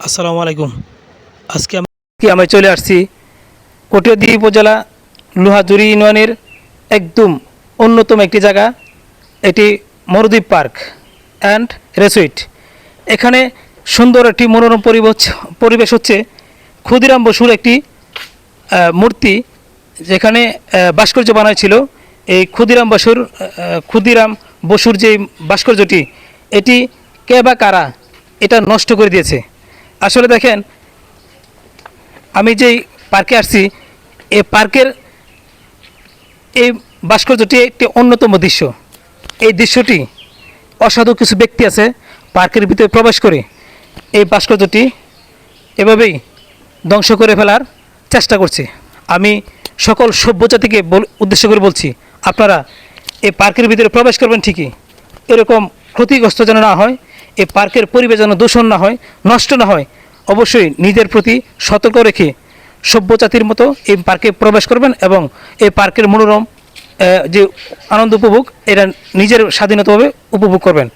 আসসালামু আলাইকুম। আমি চলে আসছি কটিয়াদী উপজেলা লোহাজুরি ইউনিয়নের একদম অন্যতম একটি জায়গা। এটি মরুদ্বীপ পার্ক অ্যান্ড রেসোর্ট। এখানে সুন্দর একটি মনোরম পরিবেশ হচ্ছে ক্ষুদিরাম বসুর একটি মূর্তি, যেখানে ভাস্কর্য বানানো ছিল। এই ক্ষুদিরাম বসুর যে ভাস্কর্যটি, এটি কে বা কারা এটা নষ্ট করে দিয়েছে। আসলে দেখেন, আমি যেই পার্কে আসছি, এই পার্কের এই ভাস্কর্যটি একটি অন্যতম দৃশ্য। এই দৃশ্যটি অসাধু কিছু ব্যক্তি আছে পার্কের ভিতরে প্রবেশ করে এই ভাস্কর্যটি এভাবেই ধ্বংস করে ফেলার চেষ্টা করছে। আমি সকল সভ্যজাতিকে উদ্দেশ্য করে বলছি, আপনারা এই পার্কের ভিতরে প্রবেশ করবেন ঠিকই, এরকম ক্ষতিগ্রস্ত যেন না হয়, এই পার্কের পরিবেশ যেন দূষণ না হয়, নষ্ট না হয়, অবশ্যই নিজের প্রতি সতর্ক রেখে সভ্যজাতির মতো এই পার্কে প্রবেশ করবেন এবং এই পার্কের মনোরম যে আনন্দ উপভোগ, এটা নিজের স্বাধীনতাভাবে উপভোগ করবেন।